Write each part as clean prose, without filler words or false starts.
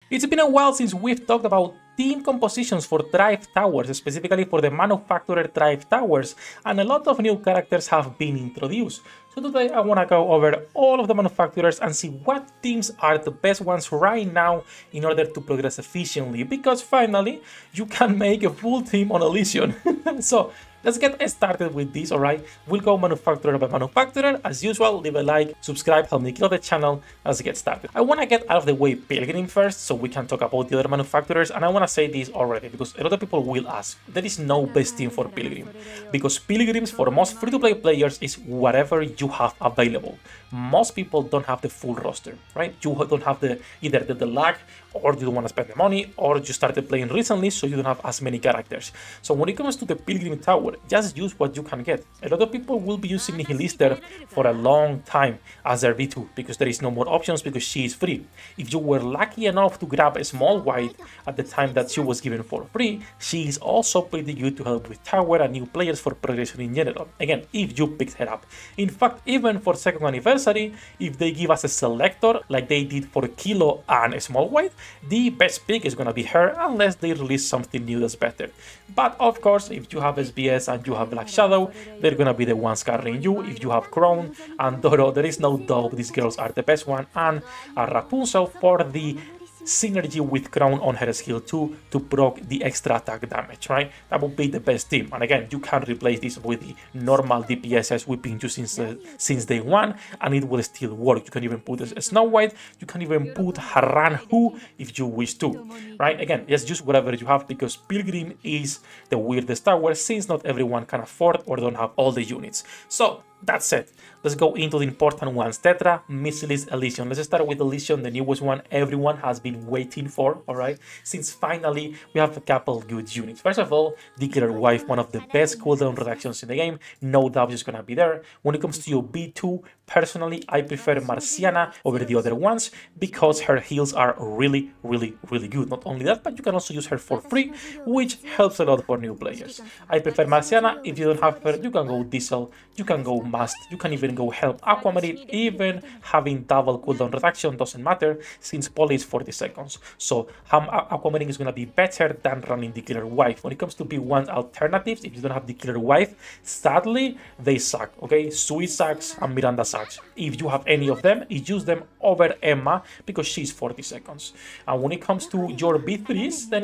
It's been a while since we've talked about team compositions for Thrive Towers, specifically for the Manufacturer Thrive Towers, and a lot of new characters have been introduced. So today I want to go over all of the manufacturers and see what teams are the best ones right now in order to progress efficiently, because finally you can make a full team on Elysion. So let's get started with this, alright? We'll go manufacturer by manufacturer. As usual, leave a like, subscribe, help me kill the channel. Let's get started. I want to get out of the way Pilgrim first so we can talk about the other manufacturers, and I want to say this already because a lot of people will ask. There is no best team for Pilgrim, because Pilgrims for most free-to-play players is whatever you have available. Most people don't have the full roster, right? You don't have either the lag, or you don't want to spend the money, or you started playing recently so you don't have as many characters. So when it comes to the Pilgrim Tower, just use what you can get. A lot of people will be using Nihilister for a long time as their V2 because there is no more options because she is free. If you were lucky enough to grab a small white at the time that she was given for free, she is also pretty good to help with tower and new players for progression in general. Again, if you picked her up. In fact, even for 2nd anniversary, if they give us a selector like they did for Kilo and a small white, the best pick is gonna be her unless they release something new that's better. But of course, if you have SBS and you have Black Shadow, they're gonna be the ones carrying you. If you have Crown and Doro, there is no doubt these girls are the best one, and Rapunzel for the synergy with Crown on her skill 2 to proc the extra attack damage, right? That would be the best team. And again, you can replace this with the normal DPSs we've been using since day one, and it will still work. You can even put a Snow White, you can even put Haran Hu if you wish to, right? Again, just use whatever you have because Pilgrim is the weirdest tower since not everyone can afford or don't have all the units. So that said, let's go into the important ones. Tetra, Missilist, Elysion. Let's start with Elysion, the newest one everyone has been waiting for, alright? Since finally we have a couple good units. First of all, the Killer Wife, one of the best cooldown reductions in the game. No doubt is gonna be there. When it comes to your B2, personally, I prefer Marciana over the other ones because her heals are really good. Not only that, but you can also use her for free, which helps a lot for new players. I prefer Marciana. If you don't have her, you can go Diesel, you can go Must, you can even go Help Aquamarine. Even having double cooldown reduction doesn't matter since Poly is 40 seconds. So Aquamarine is going to be better than running the Killer Wife. When it comes to B1 alternatives, if you don't have the Killer Wife, sadly, they suck, okay? Sui sucks and Miranda sucks. If you have any of them, use them over Emma because she's 40 seconds. And when it comes to your B3s, then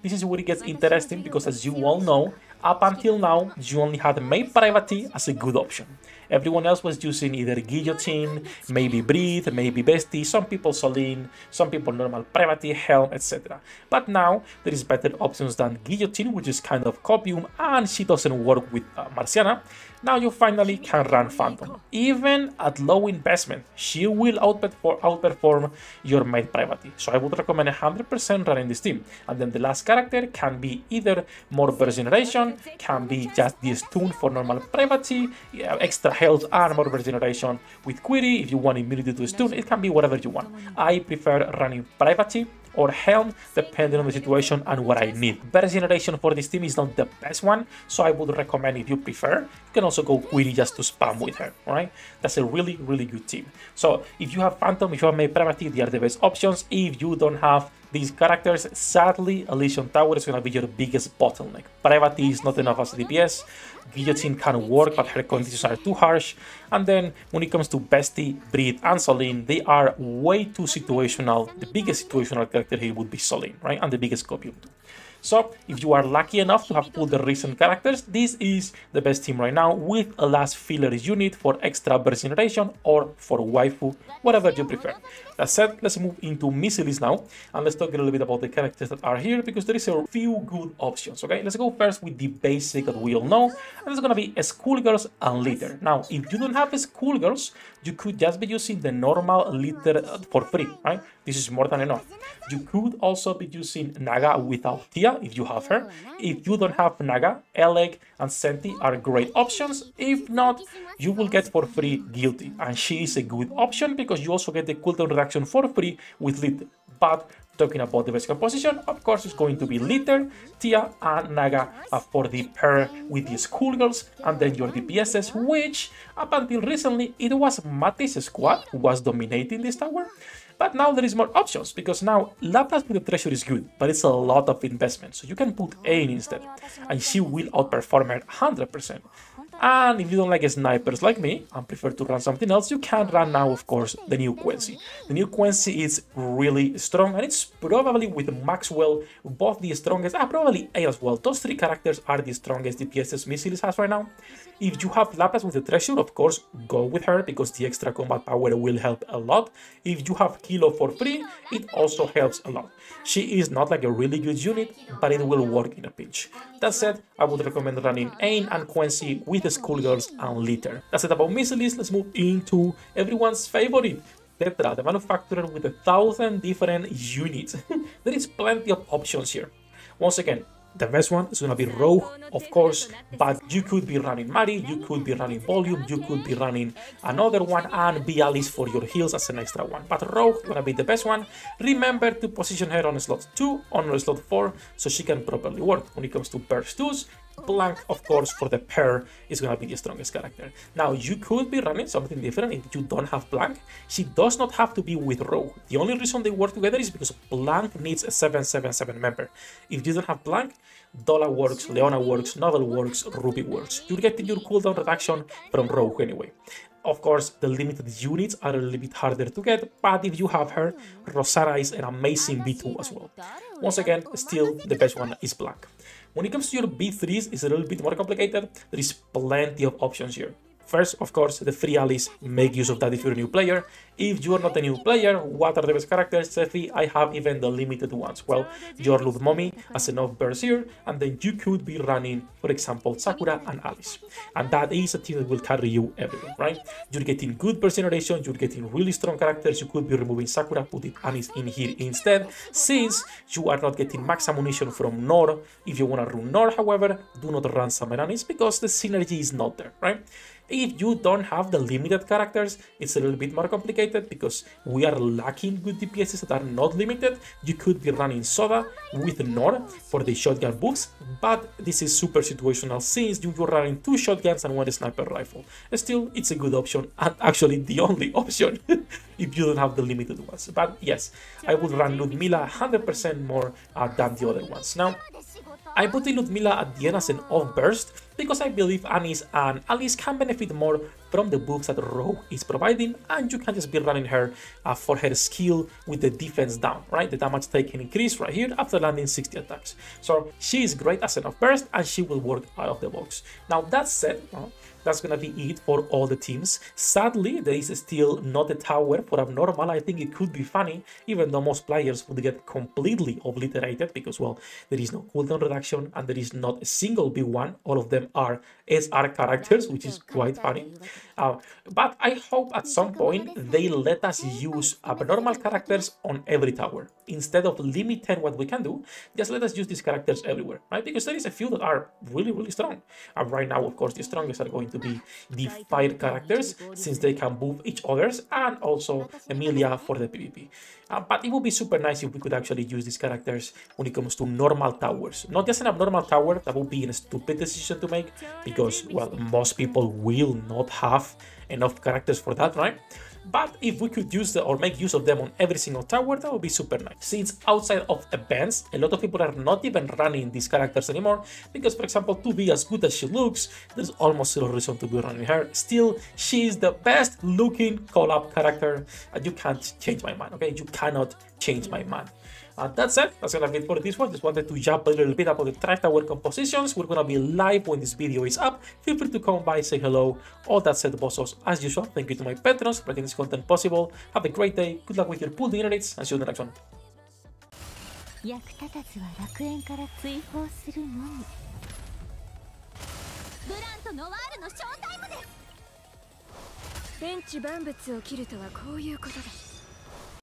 this is where it gets interesting because as you all know, up until now, you only had May Privacy as a good option. Everyone else was using either Guillotine, maybe Breathe, maybe Bestie, some people Soline, some people normal Privacy, Helm, etc. But now, there is better options than Guillotine, which is kind of copium, and she doesn't work with Marciana. Now you finally can run Phantom. Even at low investment, she will outperform your Maid Privacy. So I would recommend 100% running this team. And then the last character can be either more Burst Generation, can be just the stun for normal Privacy, extra health and more Burst Generation with Query. If you want immunity to stun, it can be whatever you want. I prefer running Privacy or Helm, depending on the situation and what I need. Burst Generation for this team is not the best one, so I would recommend if you prefer, you can also go Query just to spam with her, alright? That's a really good team. So if you have Phantom, if you have Maid Privacy, they are the best options. If you don't have these characters, sadly, Elysion Tower is going to be your biggest bottleneck. Privacy is not enough as a DPS, Guillotine can work, but her conditions are too harsh. And then when it comes to Bestie, Breathe, and Soline, they are way too situational. The biggest situational character here would be Soline, right? And the biggest copium too. So if you are lucky enough to have pulled the recent characters, this is the best team right now with a last filler unit for extra burst generation or for waifu, whatever you prefer. That said, let's move into Missilist now and let's talk a little bit about the characters that are here because there is a few good options, okay? Let's go first with the basic that we all know, and it's gonna be Schoolgirls and Litter. Now, if you don't have Schoolgirls, you could just be using the normal Litter for free, right? This is more than enough. You could also be using Naga without Tia if you have her. If you don't have Naga, Eleg and Senti are great options. If not, you will get for free Guilty, and she is a good option because you also get the cooldown reduction for free with Litter. But talking about the best composition, of course, it's going to be Litter, Tia, and Naga for the pair with the Schoolgirls, and then your DPSs, which up until recently it was Mate's squad who was dominating this tower. But now there is more options, because now Lapras with the treasure is good, but it's a lot of investment, so you can put Ain instead, and she will outperform her 100%. And if you don't like snipers like me and prefer to run something else, you can run now, of course, the new Quincy. The new Quincy is really strong, and it's probably with Maxwell both the strongest, probably A as well. Those three characters are the strongest DPSs Misilis has right now. If you have Lapras with the treasure, of course, go with her, because the extra combat power will help a lot. If you have Kilo for free, it also helps a lot. She is not like a really good unit, but it will work in a pinch. That said, I would recommend running Ain and Quincy with the Schoolgirls and Litter. That's it about Misilis. Let's move into everyone's favorite, Tetra, the manufacturer with 1,000 different units. There is plenty of options here. Once again, the best one is going to be Rogue, of course, but you could be running Mari, you could be running Volume, you could be running another one, and Bialis for your heals as an extra one. But Rogue is going to be the best one. Remember to position her on slot 2, on slot 4, so she can properly work. When it comes to burst 2s, Blank, of course, for the pair is going to be the strongest character. Now, you could be running something different if you don't have Blank. She does not have to be with Rogue. The only reason they work together is because Blank needs a 777 member. If you don't have Blank, Dola works, Leona works, Novel works, Ruby works. You're getting your cooldown reduction from Rogue anyway. Of course, the limited units are a little bit harder to get, but if you have her, Rosara is an amazing B2 as well. Once again, still the best one is Blank. When it comes to your B3s, it's a little bit more complicated. There is plenty of options here. First, of course, the free allies, make use of that if you're a new player. If you're not a new player, what are the best characters? Sefi, I have even the limited ones. Well, your Ludmomi as an off-burst here, and then you could be running, for example, Sakura and Alice. And that is a team that will carry you everywhere, right? You're getting good burst generation, you're getting really strong characters, you could be removing Sakura, put it Anis in here instead, since you are not getting max ammunition from Nor. If you want to run Nor, however, do not run Summer Anis, because the synergy is not there, right? If you don't have the limited characters, it's a little bit more complicated, because we are lacking good DPSs that are not limited. You could be running Soda with Nor for the shotgun buffs, but this is super situational since you're running 2 shotguns and 1 sniper rifle. Still, it's a good option, and actually the only option if you don't have the limited ones. But yes, I would run Ludmilla 100% more than the other ones. Now, I put the Ludmilla at the end as an off-burst because I believe Anis and Alice can benefit more from the buffs that Rogue is providing, and you can just be running her for her skill with the defense down, right? The damage taken increase right here after landing 60 attacks. So she is great as an off-burst, and she will work out of the box. Now, that said, that's gonna be it for all the teams. Sadly, there is still not a tower for Abnormal. I think it could be funny, even though most players would get completely obliterated because, well, there is no cooldown reduction and there is not a single B1. All of them are SR characters, which is quite funny. But I hope at some point they let us use Abnormal characters on every tower. Instead of limiting what we can do, just let us use these characters everywhere, right? Because there is a few that are really, really strong. Right now, of course, the strongest are going to be the fire characters, since they can buff each others, and also Emilia for the PvP. But it would be super nice if we could actually use these characters when it comes to normal towers. Not just an abnormal tower, that would be a stupid decision to make, because, well, most people will not have enough characters for that, right? But if we could use or make use of them on every single tower, that would be super nice. Since outside of events, a lot of people are not even running these characters anymore, because, for example, to be as good as she looks, there's almost zero reason to be running her. Still, she is the best looking collab character, and you can't change my mind, okay? You cannot change my mind. That's it. That's gonna be it for this one. Just wanted to jump a little bit about the Tri-Tower compositions. We're gonna be live when this video is up. Feel free to come by, say hello. All that said, bossos, as usual, thank you to my patrons for making this content possible. Have a great day. Good luck with your pool dinner dates, and see you in the next one. 役立たずは楽園から追放するのみ。ブランとノワールのショータイムです。天地万物を切るとはこういうことだ。